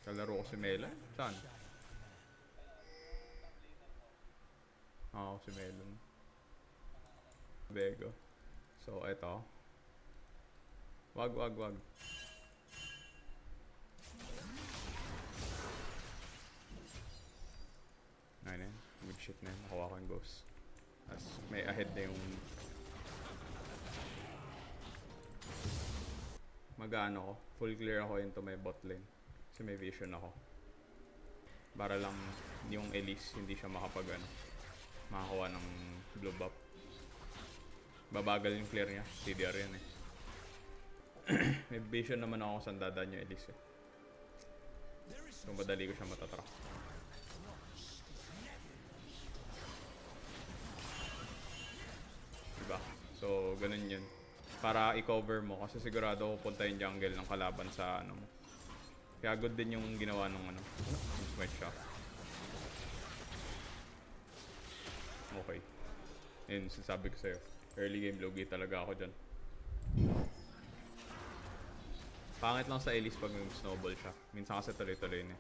Kalaro ko si Melon. Saan? Si Melon. Bego. So, eto. Wag. Ayun. Good shit na yun. Nakuha ko yung ghost. As may ahead na yung mag-ano ko. Full clear ako into my bot lane. Kasi may vision ako. Para lang yung Elise hindi siya makakuha ng blue buff. Babagal yung clear niya. CDR yan eh. May vision naman ako saan dadaan yung Elise eh. So madali ko siya matatrack. Diba? So ganun yun. Para i-cover mo kasi sigurado pupunta yung jungle ng kalaban sa ano mo. Kaya good din yung ginawa ng smite siya. Okay. Yun, sinasabi ko sa'yo. Early game logi talaga ako dyan. Pangit lang sa Elise pag snowball siya. Minsan kasi tuloy-tuloy na.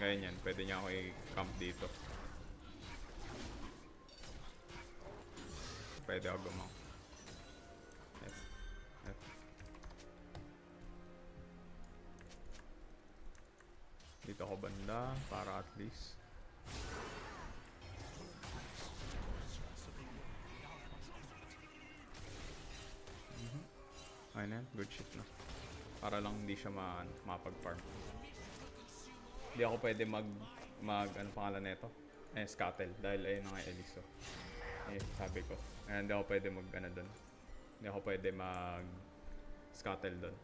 Ngayon yan, pwede niya ako i-camp dito. Pwede ako gumaw. F. Dito ako banda para at least ayun na, good shit na. Para lang hindi siya mapag-farm. Hindi ako pwede ano pangalan nito? Scuttle. Dahil ayun na nga Elise. Sabi ko. Hindi ako pwede doon. Hindi ako pwede scuttle doon.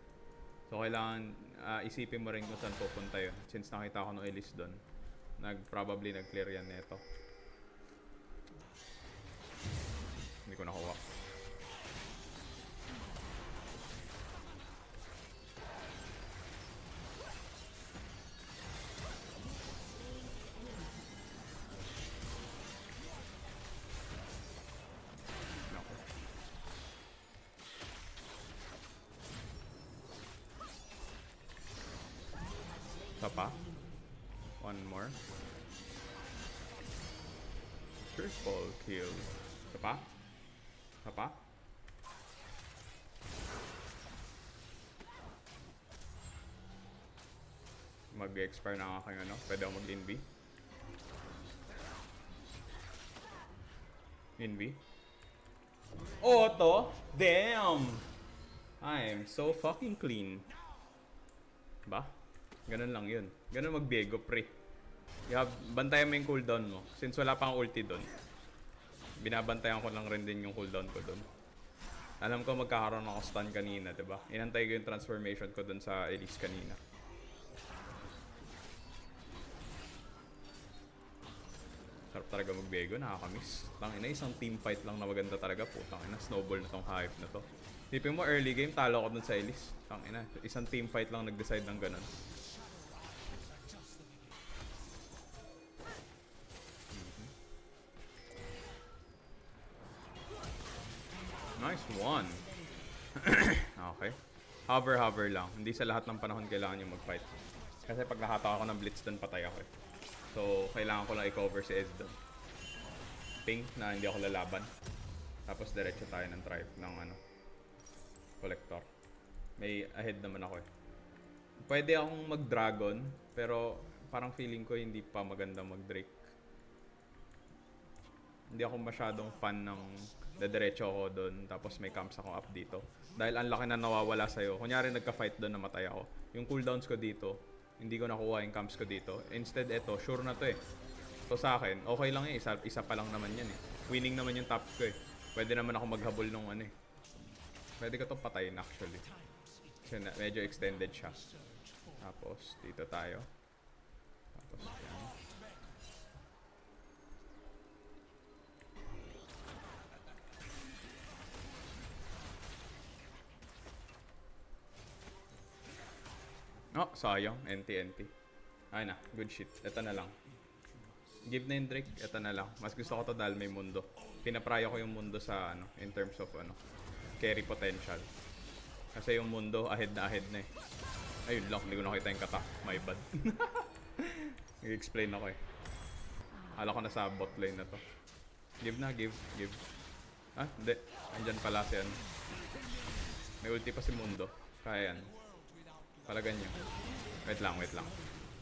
So kailangan isipin mo rin kung saan pupunta yun. Since nakita ko no Elise doon. Probably nag-clear yan nito. Hindi ko nakuha. Isa pa. One more. Triple kill. Isa pa. Isa pa. Mag-expire na ang aking ano. Pwede ako mag-inv. Inv. Oh, to. Damn! I am so fucking clean. Ba? Ganun lang yun. Ganun mag-biego, pre. Bantayan mo yung cooldown mo. Since wala pang ulti doon, binabantayan ko lang rin din yung cooldown ko doon. Alam ko magkakaroon ako stun kanina, diba? Inantay ko yung transformation ko doon sa Elise kanina. Sarap talaga mag-biego, nakakamiss. Tangina, isang team fight lang na maganda talaga po. Tangina, snowball na tong hype na to. Tipin mo, early game, talo ko doon sa Elise. Tangina, isang team fight lang nag-decide ng ganun. Nice one. Okay. Hover lang. Hindi sa lahat ng panahon kailangan yung mag-fight. Kasi pag nakatawa ako ng blitz doon, patay ako eh. So, kailangan ko lang i-cover si Ed doon. Ping na hindi ako lalaban. Tapos diretso tayo ng tribe ng collector. May ahead naman ako eh. Pwede akong mag-dragon, pero parang feeling ko hindi pa maganda mag-drake. Hindi ako masyadong fan ng dediretso ako doon, tapos may camps ako up dito. Dahil ang laki na nawawala sa'yo. Kunyari nagka-fight doon, namatay ako. Yung cooldowns ko dito, hindi ko nakuha yung camps ko dito. Instead, eto, sure na to eh. So sa akin, okay lang eh. Isa pa lang naman yan eh. Winning naman yung top ko eh. Pwede naman ako maghabol nung eh. Pwede ko to patayin actually. Kasi medyo extended siya. Tapos, dito tayo. Tapos, yan. Oh, sayang. NT. Ay na, good shit. Ito na lang. Give na yung Drake, ito na lang. Mas gusto ko to dahil may mundo. Pinapraya ko yung mundo sa in terms of carry potential. Kasi yung mundo, ahead na eh. Ayun lang, hindi ko nakita yung kata. My bad. I-explain ako eh. Akala ko nasa bot lane na to. Give na, give. Ah, hindi. Andyan pala si ano. May ulti pa si Mundo. Kaya yan. Palagan nyo. Wait lang.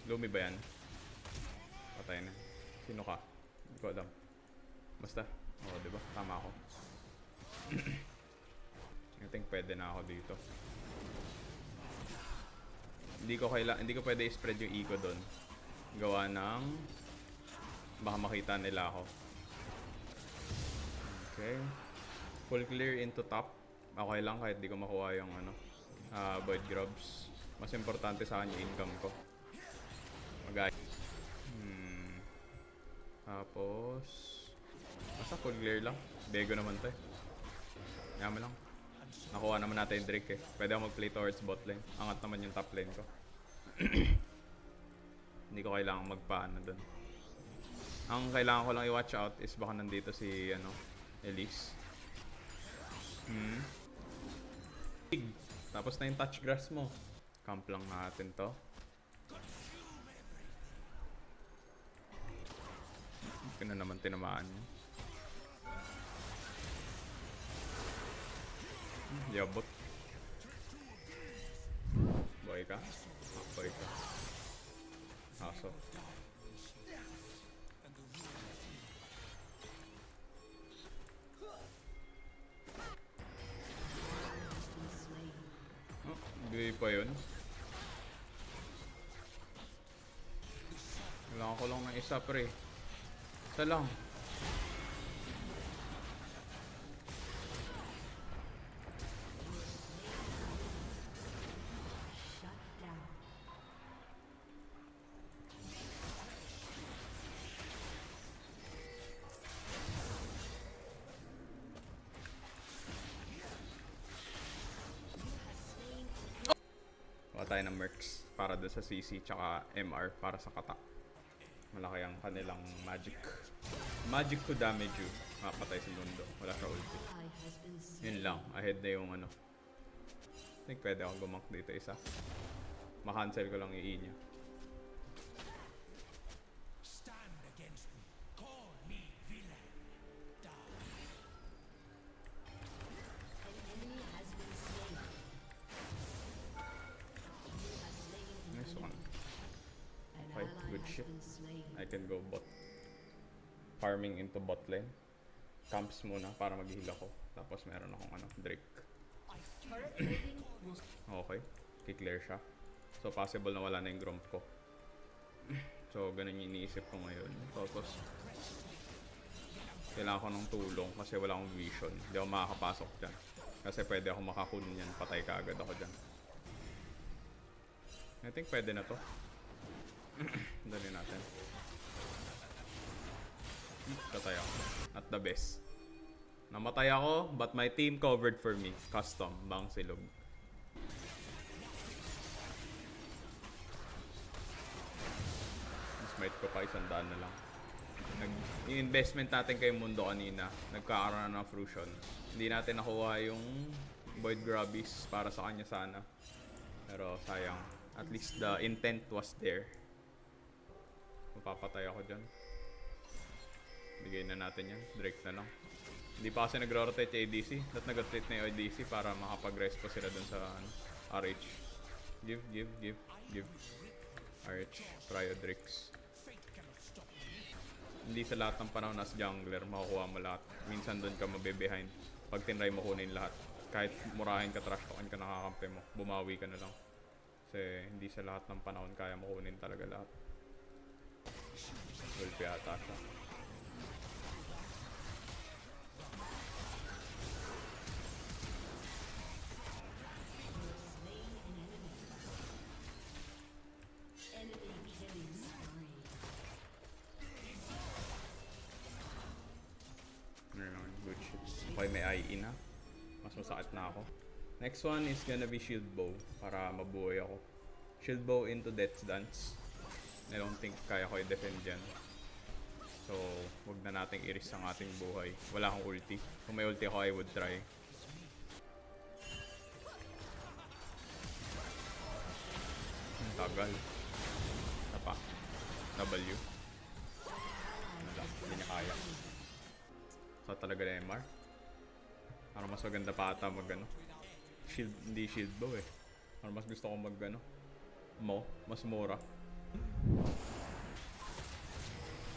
Lumi ba yan? Patay na. Sino ka? Hindi ko alam. Basta. Oo, diba? Tama ako. I think pwede na ako dito. Hindi ko pwede i-spread yung eco doon. Gawa ng baka makita nila ako. Okay. Full clear into top. Okay lang kahit di ko makuha yung Void Grubs. Mas importante sa akin yung income ko. Tapos basta full clear lang. Bego naman to eh. Yaman lang. Nakuha naman natin yung Drake eh. Pwede ako mag-play towards bot lane. Angat naman yung top lane ko. Hindi ko kailangan magpaano dun. Ang kailangan ko lang i-watch out is baka nandito si Elise. Tapos na yung touch grass mo. Camp lang natin to. Hindi na naman tinamaan niya. Yabot. Boy ka? Boy ka. Aso. Hindi pa yun. Kailangan ko lang ng isa pre. Isa lang. Tayo ng Mercs para doon sa CC tsaka MR para sa kata. Malaki ang kanilang magic. Magic to damage you. Makapatay si Mundo. Wala sa ulti. Yun lang. Ahead na yung I think pwede akong gumank dito isa. Makancel ko lang yung E niya. Good shit. I can go bot. Farming into bot lane. Camps muna para mag-heal ako. Tapos meron akong Drake. Okay. Kiklear siya. So possible na wala na yung Gromp ko. So ganun yung iniisip ko ngayon. Tapos kailangan ko ng tulong kasi wala akong vision. Hindi ako makakapasok dyan. Kasi pwede ako makakunin yan. Patay ka agad ako dyan. I think pwede na to. Dali natin. Patay ako. At the best. Namatay ako, but my team covered for me. Custom, bang silog. Smite ko pa 100 na lang. Yung investment natin kay Mundo kanina, nagkakaroon na ng fruition. Hindi natin nakuha yung Void Grubbies para sa kanya sana. Pero sayang. At least the intent was there. Mapapatay ako dyan. Bigay na natin yan. Drake na lang. Hindi pa kasi nagro-rotate yung ADC. At nag-rotate na yung ADC para makapag-rest pa sila dun sa RH. Give. RH. Prio Drix. Hindi sa lahat ng panahon as jungler makukuha mo lahat. Minsan dun ka mabe-behind. Pag tinry mo kunin lahat. Kahit murahin ka, trash talkin ka, nakakampi mo. Bumawi ka na lang. Kasi hindi sa lahat ng panahon kaya mo kunin talaga lahat. Wolf yata siya. Good shit. Okay, may IE na. Mas masakit na ako. Next one is gonna be Shield Bow para mabuhay ako. Shield Bow into Death's Dance. I don't think kaya ko i-defend yan. So, wag na nating i-risk ang ating buhay. Wala akong ulti. Kung may ulti ako, I would try. Tagal. Ano pa? W. Wala, hindi niya kaya. So talaga na MR. Parang mas maganda pa ata mag ano. Shield, hindi shield bow eh. Parang mas gusto ko mag ano. Mas mura.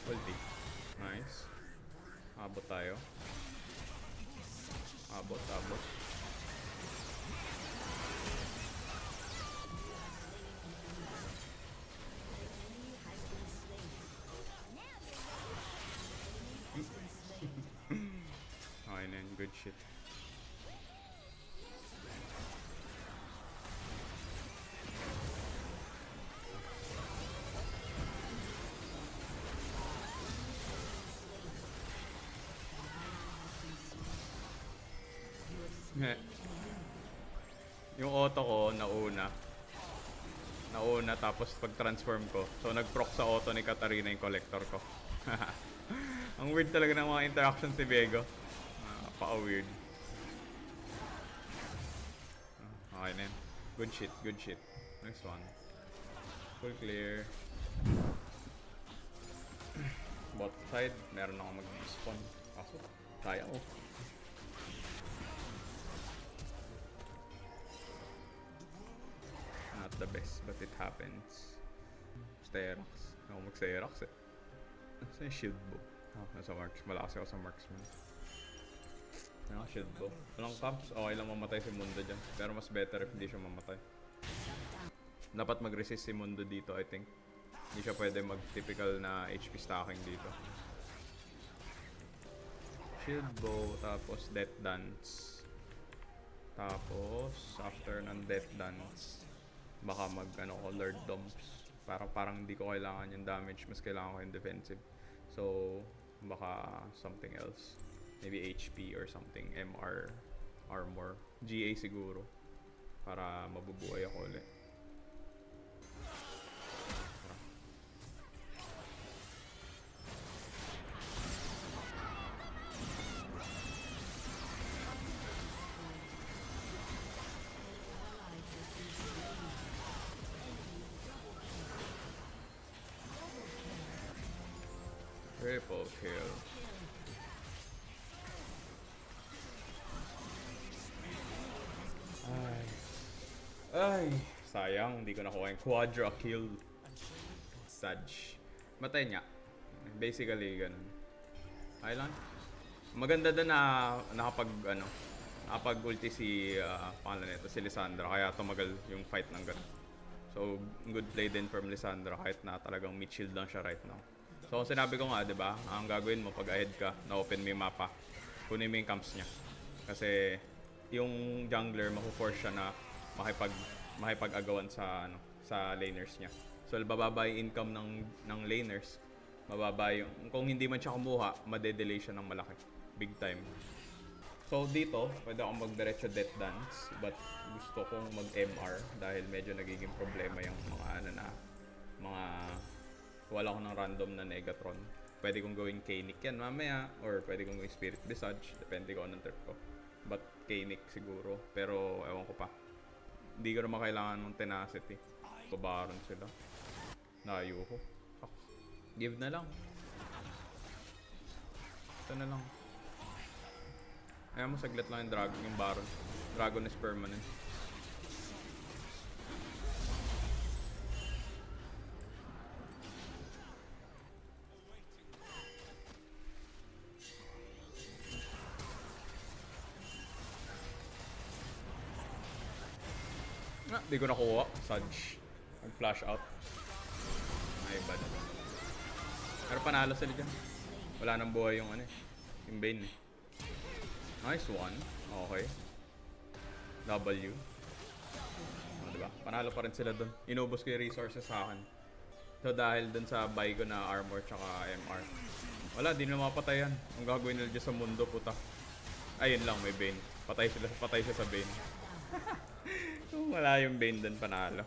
Ulti. Nice. Abot tayo. Abot. Okay na yun. Good shit. Yung auto ko nauna tapos pag transform ko, so nag-proc sa auto ni Katarina yung collector ko. Ang weird talaga ng mga interactions ni Viego. Paka-weird. Okay na yun. Good shit. Next one. Full clear. Bot side, meron ako mag-spawn. Kaso, kaya ko. Not the best, but it happens. Sterox. Ako mag-Sterox eh. Nasa yung shield bow? Nasa marks. Malakas ako sa marksman. Ano, shield bow. Walang camps, okay lang mamatay si Mundo dyan. Pero mas better if hindi siya mamatay. Dapat mag-resist si Mundo dito, I think. Hindi siya pwede mag-typical na HP stacking dito. Shield bow, tapos Death Dance. Tapos, after ng Death Dance, baka mag-ano ko, Lord Doms. Parang hindi ko kailangan yung damage, mas kailangan ko yung defensive. So, baka something else. Maybe HP or something, MR, armor. GA siguro. Para mabubuhay ako ulit. Triple kill. Ay, sayang, hindi ko nakuha yung quadra kill. Saj. Matay niya. Basically, ganun. Okay lang. Maganda din na nakapag-ulti si, pangalan nito, si Lissandra. Kaya tumagal yung fight ng ganun. So, good play din from Lissandra kahit na talagang mid-shield lang siya right now. So, sinabi ko nga, diba, ang gagawin mo pag ahead ka, na-open mo yung mapa, kunin mo yung camps niya. Kasi, yung jungler, maku-force siya na makipag-agawan sa laners niya. So, bababa yung income ng laners. Mababa yung, kung hindi man siya kumuha, madedelay siya ng malaki. Big time. So, dito, pwede akong mag-diretso Death Dance. But, gusto kong mag-MR dahil medyo nagiging problema yung mga wala ko ng random na Negatron. Pwede kong gawing K-Nick yan mamaya, or pwede kong gawing Spirit Visage, depende ko anong trip ko. But K-Nick siguro, pero ewan ko pa. Hindi ko naman kailangan ng tenacity. Babaron sila. Layo ko. Give na lang. Ito na lang. Ayaw mo saglit lang yung Baron. Dragon is permanent. Di ko nakuha. Sudge. Mag-flash out. Ay, bad. Pero panalo sila dyan. Wala nang buhay yung yung Bane. Nice one. Okay. W. Diba? Panalo pa rin sila dun. Inubos ko yung resources sa akin. So dahil dun sa buy ko na armor tsaka MR. Wala, di na mapatay yan. Ang gagawin nila dyan sa mundo, puta. Ayun lang, may Bane. Patay siya sa Bane. Kung wala yung Bane dun, panalo.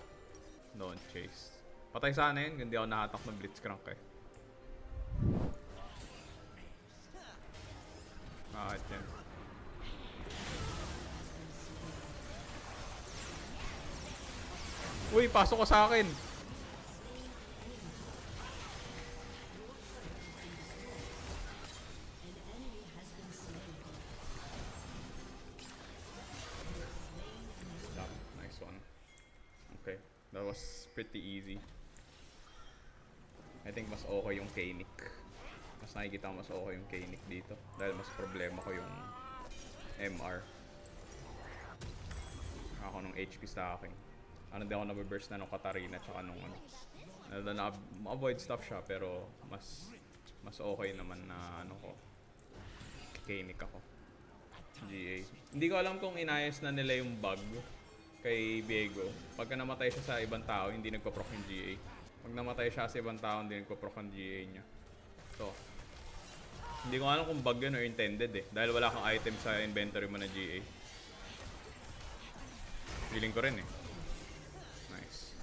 Don't chase. Patay sana yun, hindi ako nakatak ng Blitzcrank eh. Bakit yan? Uy, pasok ko sa akin! That was pretty easy. I think mas okay yung Kanik. Mas nakikita ko mas okay yung Kanik dito. Dahil mas problema ko yung MR. Ako nung HP sa akin. Ano din ako nababurst na nung Katarina tsaka nung ano. Na-avoid stuff siya pero mas okay naman na ano ko. Kanik ako. GA. Hindi ko alam kung inayos na nila yung bug kay Viego. Pagka namatay siya sa ibang tao, hindi nagpa-proc yung GA. Pag namatay siya sa ibang tao, hindi nagpa-proc ang GA niya. So, hindi ko alam kung bug yun or intended eh. Dahil wala kang item sa inventory mo na GA. Feeling ko rin eh. Nice.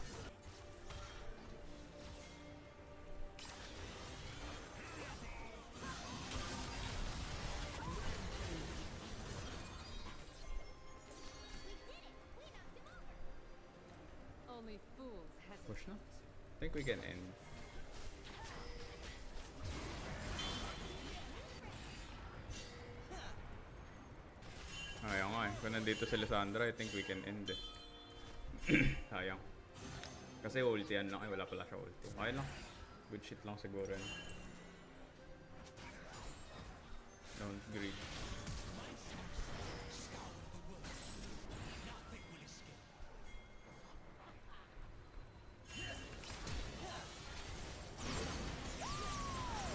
Only fools hesitate. Push na? I think we can end. Sayang nga eh. Kung nandito si Lissandra, I think we can end eh. Sayang. Kasi ultian lang eh. Wala pala siya ulti. Okay lang. Good shit lang siguro yun. Don't greed.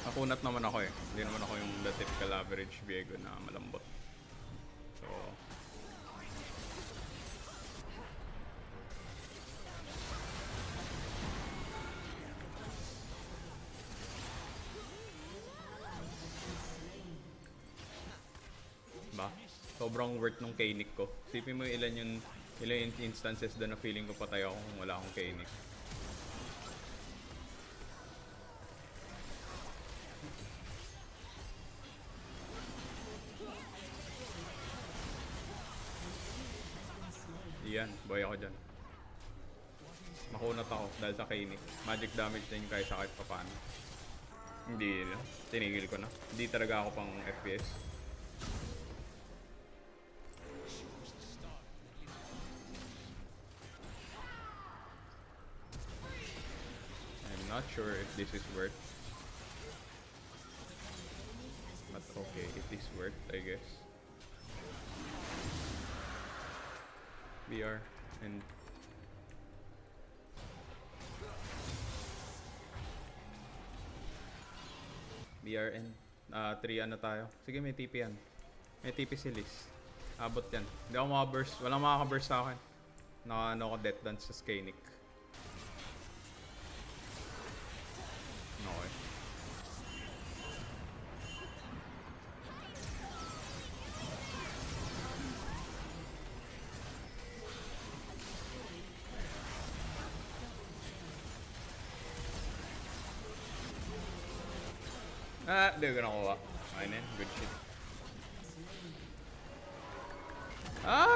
Nakunat naman ako eh. Hindi naman ako yung the typical average Viego na malambot. So, ba? Sobrang worth nung Kanik ko. Sipin mo ilan yung instances doon na feeling ko patay ako kung wala akong Kanik. Yan, boy ako dyan. Makunat ako dahil sa Kanik. Magic damage din kahit sa kahit paano. Hindi, no? Tinigil ko na. Hindi talaga ako pang FPS. I'm not sure if this is worth. But okay, it is worth, I guess. VR and BRN 3 ano tayo. Sige, may TP yan. May TP si Liz. Abot yan. Hindi ako makaburst. Walang makakaburst sa akin. Ano ko death dance sa Skanik. Okay. Hindi ko nakuha. Ayun na yun. Good shit.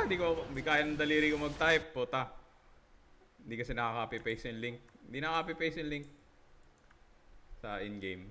Hindi kaya ng daliri ko mag-type. Puta. Hindi kasi nakaka-copy paste yung link. Hindi nakaka-copy paste yung link sa in-game.